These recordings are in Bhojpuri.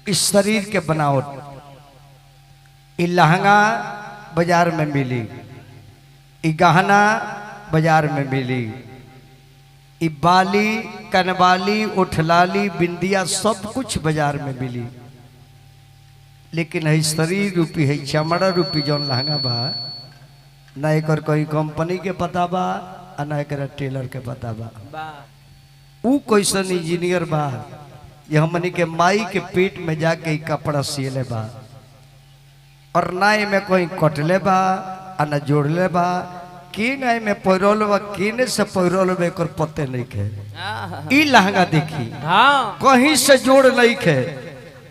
इस शरीर के बनावट ई लहंगा बाजार में मिली, ई गहना बाजार में मिली, ई बाली कनवाली उठलाली बिंदिया सब कुछ बाजार में मिली, लेकिन है शरीर रूपी है चमड़ा रूपी जौन लहंगा बा ना एक कोई कंपनी के पता बा ना एक टेलर के पता बा। ऊ कैसन इंजीनियर बा ये हमनी के माई के पेट में जाके ही कपड़ा सिले बा और ना में कोई कटले बा ना जोड़ले बा की ना में पैरोल बा किने से पैरोल में एक पत्ते नहीं खे। ई लहंगा देखी कहीं से जोड़ नहीं खे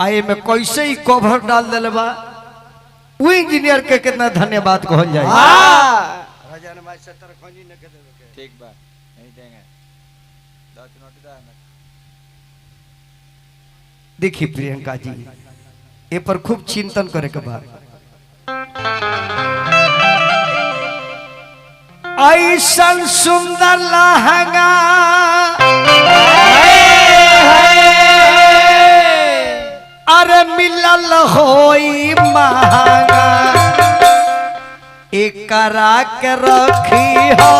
आए में कैसे ही कवर डाल दिले बा। वो इंजीनियर के कितना धन्यवाद कहल जाए। ठीक बा नहीं देंगे देखिए प्रियंका जी ये पर खूब चिंतन करे के बाद ऐसन सुंदर लहंगा अरे मिलल होई महंगा एकरा के रखी हो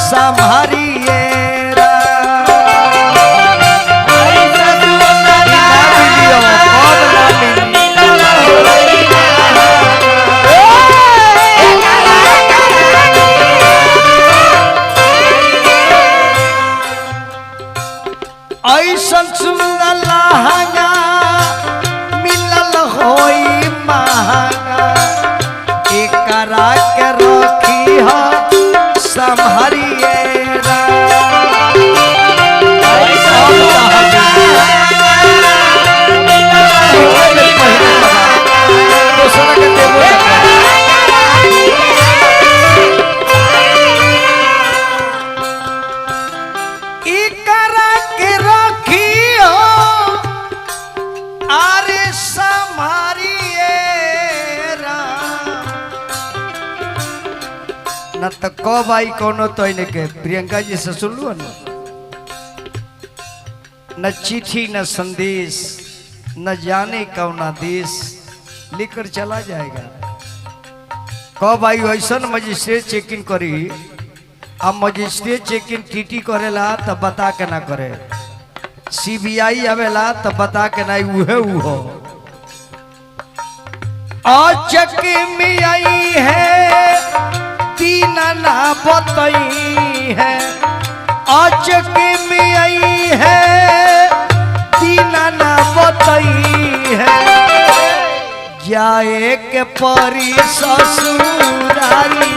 संभारिए ऐसन सुंदर लहंगा मिलल होई महंगा एकरा के रखी हो संभारिए न तो कब आई कोनो तो के प्रियंका जी से सुन लो न चिट्ठी न संदेश न जाने कौना देश लेकर चला जाएगा। कब आई ऐसा मजिस्ट्रेट चेक इन करी अब मजिस्ट्रेट चेक इन टीटी करेला तब बता के ना करे, सीबीआई आवेला तब बता के ना उहे उहो चेक में आई है तीन ना बतई है चेक में आई है तीन ना बतई है जाए के परी ससुरारी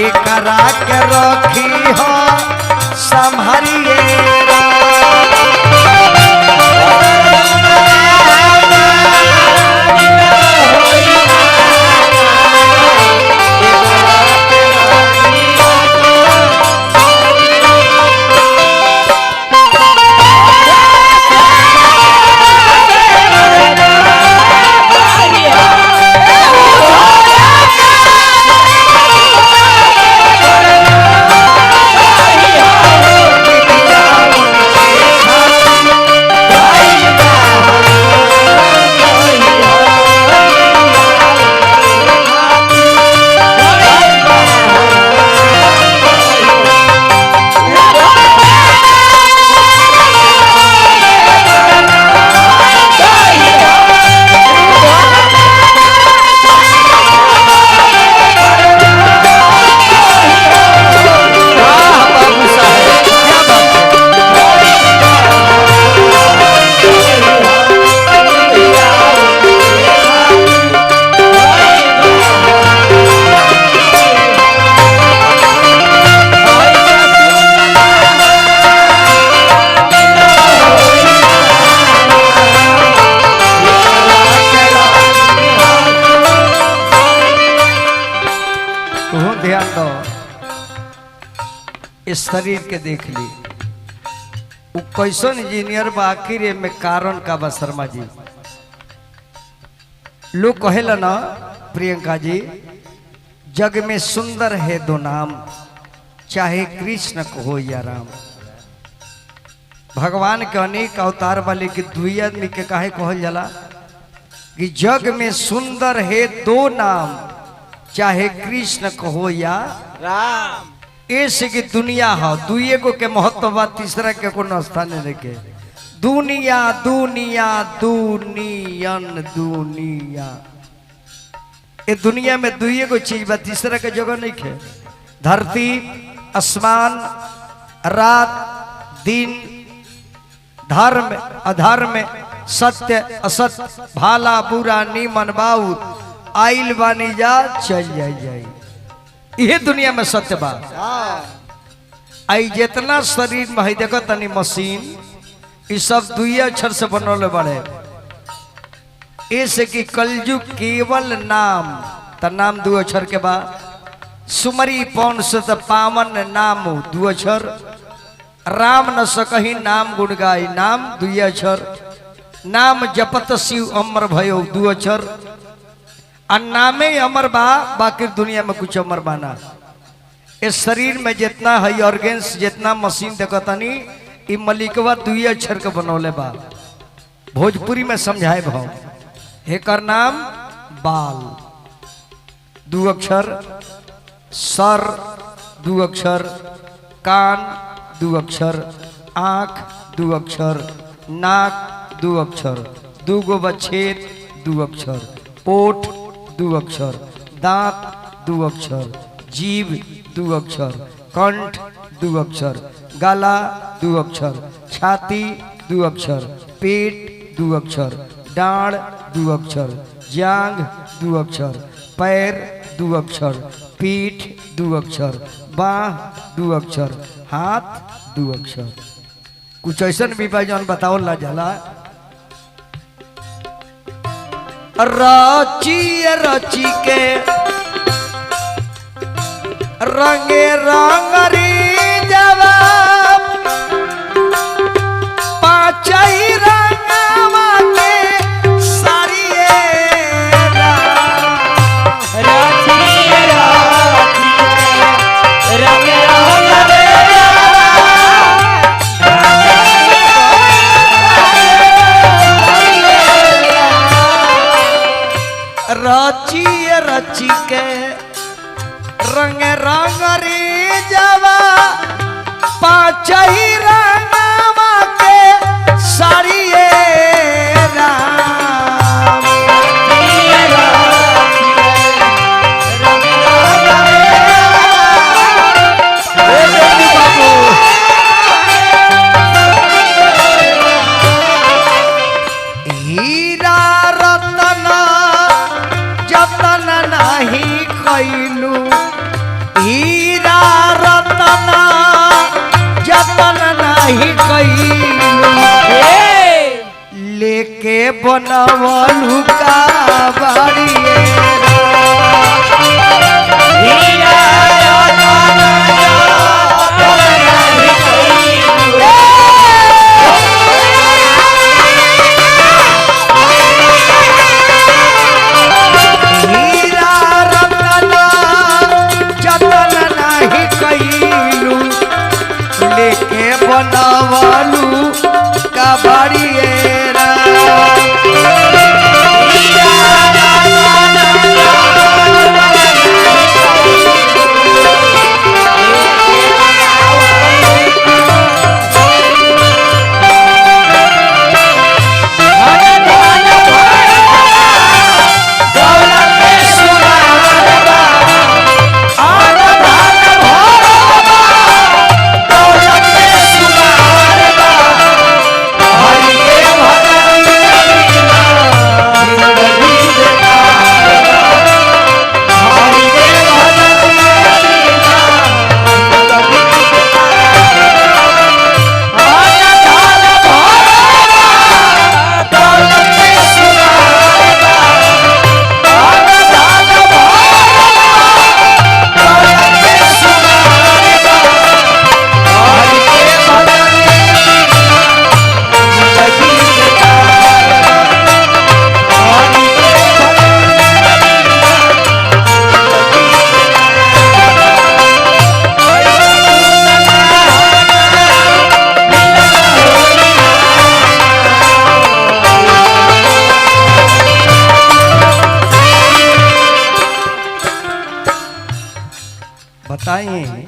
एकरा के रखी हो संभारिए इस शरीर के देख ली वो कैसन इंजीनियर बा आखिर में कारण का बा शर्मा जी। लोग कहेला ना प्रियंका जी, जग में सुंदर है दो नाम, चाहे कृष्ण को हो या राम। भगवान के अनेक अवतार वाले के दुई आदमी के काहे कहल जाला कि जग में सुंदर है दो नाम, चाहे कृष्ण को हो या राम। ऐसे की दुनिया है दुए को के महत्व बा, तीसरा के कोनो स्थान नहीं के। दुनिया दुनिया दुनियन दुनिया, ये दुनिया में दुए को चीज बा, तीसरा के जगह नहीं के। धरती आसमान रात दिन, धर्म अधर्म, सत्य असत्य, भाला बुरा नीमन बाऊ, आइल बानी जा चल जाई, यह दुनिया में सत्य बात। आई जितना शरीर में है देखो तनी मशीन, ये सब दुई अक्षर से बनौले बड़े। ऐसे कि कलयुग केवल नाम, त नाम दो अक्षर के बाद, सुमरी पौन से त पावन नाम दो अक्षर, राम न सकही नाम गुण गाई, नाम दुई अक्षर, नाम जपत शिव अमर भयो दो अक्षर, नामे अमर बा, बाकी दुनिया में कुछ अमर बाना। इस शरीर में जितना है ऑर्गेन्स, जितना मशीन देखतानी, ये मलिकवा दुई अक्षर के बनौले बा। भोजपुरी में समझाए भाव, एकर नाम बाल दो अक्षर, सर दो अक्षर, कान दो अक्षर, आँख दो अक्षर, नाक दो अक्षर, दूगो बछेद दो अक्षर, ओठ दो अक्षर, दांत दो अक्षर, जीभ दो अक्षर, कंठ दो अक्षर, गला दो अक्षर, छाती दो अक्षर, पेट दो अक्षर, डांड दो अक्षर, जांग दो अक्षर, पैर दो अक्षर, पीठ दो अक्षर, बाह दो अक्षर, हाथ दो अक्षर। कुछ ऐसा भी बा जौन बताओ ला जाला। रची रची के रंगे रंगरी जवाब, पाँच ही रंगवा के सारिये रची रची के रंग रंग रे जवा, पाँच ही रंगवा के सारिये राम। हीरा रतन जतन नहीं कैलू, हीरा रतन जतन नहीं कैलू, लेके बनवलू का बाड़िए हीरा रतन जतन नहीं कैलू, लेके बनवलू का बाड़िएरा। बताइए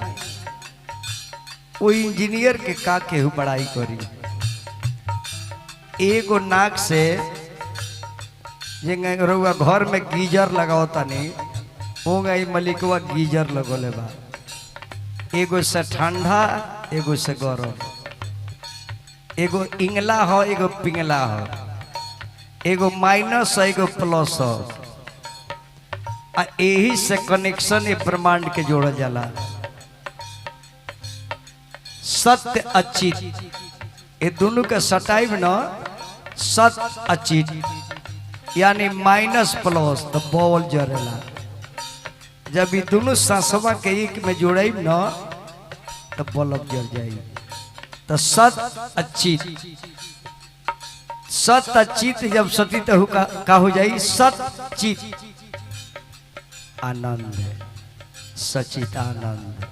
वो इंजीनियर के का केहू पढ़ाई करी। एगो नाक से रउआ घर में गीजर लगाओ तनी हो गई मलिकवा गीजर लगोले बा। एगो से ठंडा एगो से गरम, एगो इंगला हो एगो पिंगला हो, एगो माइनस है एगो प्लस हो। यही से कनेक्शन ये ब्रह्मांड के जोड़ जाला। सत्य अचित ये दोनों के सटाइब न सत्य अचित यानी माइनस प्लस तो बॉल जरेला। जब ये दोनों सांसवा के एक में जोड़ाइब न तो बल्ब जल जाई। तो सत्य अचित, सत्य अचित जब सतित का हो जाई सचित आनंद, सचित आनंद,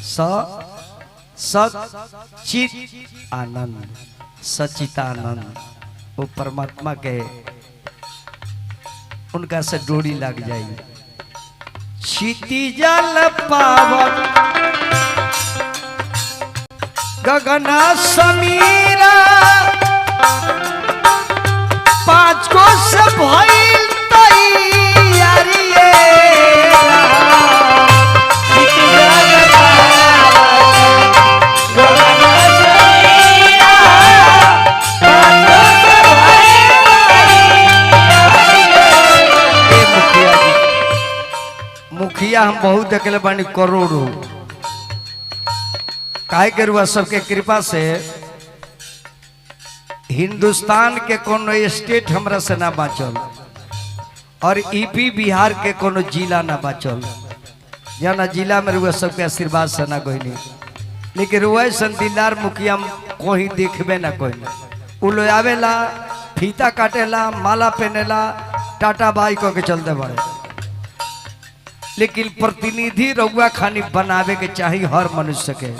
सचित आनंद, सचितानंद वो परमात्मा के उनका से डोरी लग जाएगी। क्षिति जल पावन गगन समीरा पांच को से भइल तैयारी। मुखिया हम बहुत देखले बानी करोड़ों, काहे के रुआ सबके कृपा से हिंदुस्तान के कोनो स्टेट हमरा से ना बाचल और ईपी बिहार के कोनो जिला ना बाचल। जाना जिला में रुआ सबके आशीर्वाद से ना कोई, लेकिन रुआ दिलदार मुखिया कोई देखबे ना कोई। उ लोग आवेला फीता काटेला माला पहनेला टाटा बाई को के चलते बड़े, लेकिन प्रतिनिधि रउआ खानी बनावे के चाहिए हर मनुष्य के।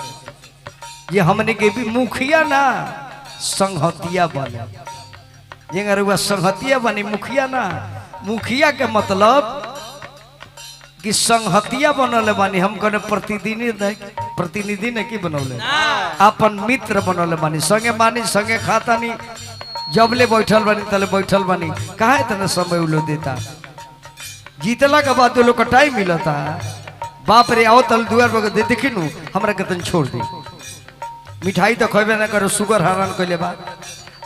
ये हमने के भी मुखिया ना संहतिया बने। ये रउआ संहतिया बनी मुखिया ना। मुखिया के मतलब कि संहतिया बनौले बानी। हम कने प्रतिनिधि ने की बनौले अपन मित्र बनौले बानी। संगे मानी संगे खाता नहीं जबले बैठल बानी तले बैठल बानी। कहा इतना समय उलो देता जीतला के बाद लोग का टाइम मिलता। बाप रे आओ तल दुआर पर दे देखी नु हमरा के तन छोड़ दी। मिठाई तो खबे ना करो शुगर हरान कइले बा।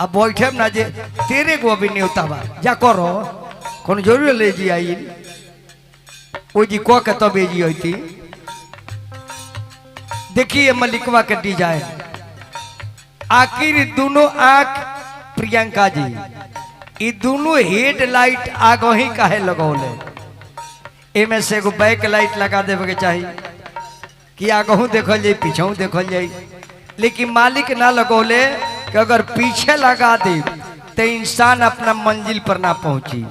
अब बैठे ना जे तेरे को अभी न्योता बा जा करो कौन जरूर ले जी आई ओ जी को के तबे जी होती। देखिए मलिकवा के डिजाइन आखिर दोनों आंख प्रियंका जी ये दोनों हेडलाइट आगो ही काहे लगौले। एमे से एगो बैक लाइट लगा देवे के चाहिए कि आगहू देखल जाए पीछू देखल जाए, लेकिन मालिक ना लगौले कि अगर पीछे लगा दे तो इंसान अपना मंजिल पर ना पहुंची।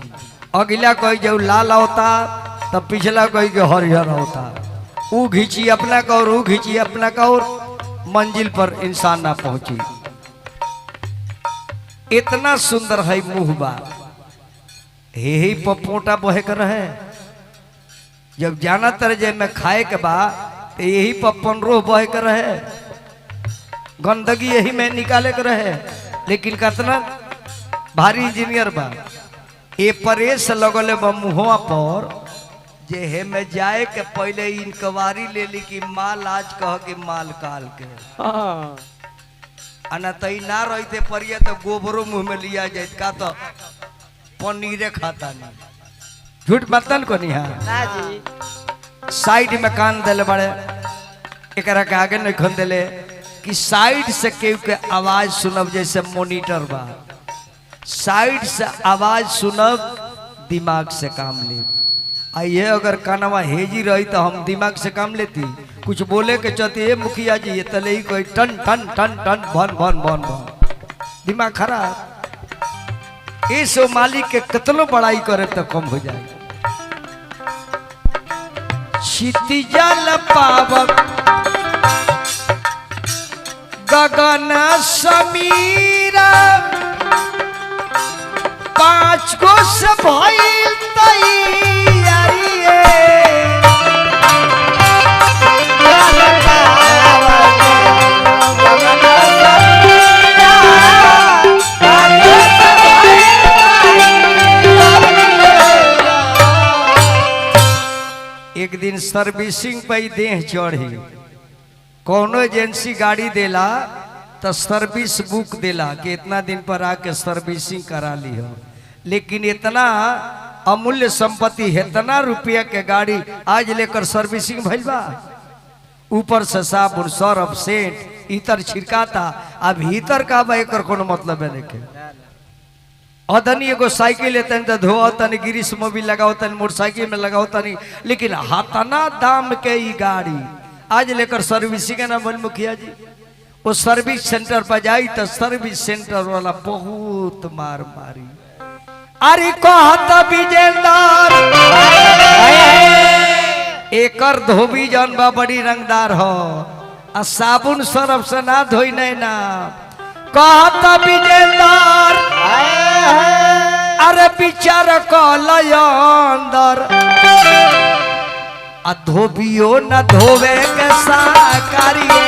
अगला कोई जो लाल होता तब पिछला कोई के हरिहर होता। वो घींची अपना का और वो घींची अपना का और मंजिल पर इंसान ना पहुंची। इतना सुंदर है मुहबा हे पपोटा बहे कर रहे। जब जाना तरजे में खाए के बा तो यही पर 15 बहे कर रहे, गंदगी यही में निकाले के रहे। लेकिन कितना भारी इंजीनियर बा ये परेश लगले बा मुहवा पर जे हे में जाए के पहले इंक्वायरी ले ली कि माल आज कह के माल काल के अना तई ना रहते परिया तो गोबरो मुंह में लिया जाए का तो पनीरे खाता नहीं। झूठ बतन को नहीं है जी। साइड में कान दिले बड़े एक के आगे नहीं खन दिले कि साइड से केहू के आवाज सुनब जैसे मॉनिटर बा। साइड से आवाज सुनब दिमाग से काम ले। आइए अगर कानवा हेजी रही तो हम दिमाग से काम लेती। कुछ बोले के चलते ये मुखिया जी ये तले ही कोई टन टन टन टन भन भन भन भन दिमाग खराब। इस मालिक के कितनो बड़ाई करे तो कम हो जाए। क्षितिजल पावक गगन समीरा पांच को से भइल तैयारी। सर्विसिंग पे ही देह चढ़ी। कौनो एजेंसी गाड़ी देला तो सर्विस बुक देला कि इतना दिन पर आके सर्विसिंग करा ली हो, लेकिन इतना अमूल्य संपत्ति इतना रुपया के गाड़ी आज लेकर सर्विसिंग भइल बा। ऊपर से साबुन सरफ सेंट इतर छिड़काता, अब भीतर का बा एकर कोनो मतलब है देखे। अदनी एगो साइकिल लेते तो धो तनी गिरीश मोबिल लगाओ तनी मोटरसाइकिल में लगाओ तनी, लेकिन हाथना दाम के ई गाड़ी आज लेकर सर्विसिंग ना बोल मुखिया जी। वो सर्विस सेंटर पर जाई तो सर्विस सेंटर वाला बहुत मार मारी। अरे कहता विजेंदर एकर धोबी जौन बा बड़ी रंगदार हो, आ साबुन सरफ से ना धोई नहीं ना। कहता विजेंदर अरे विचार कलयंदर आ धोबियो न धोवे के साकारिए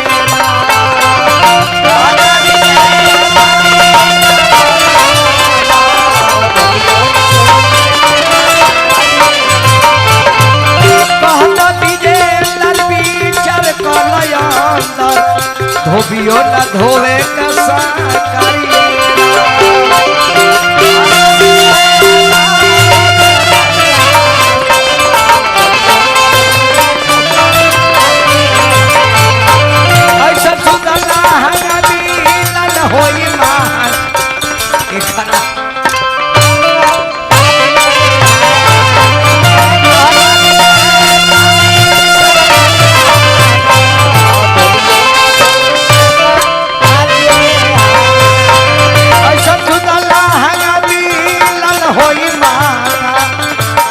धोबियो न धोवे कसा करिए। ऐसा सुदला हंगमी न होई महान एकरा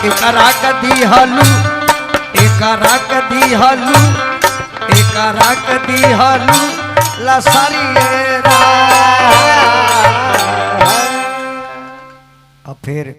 एकरा कदी हलू एकरा कदी हलू एकरा कदी हलू लसरिए रा। अब फिर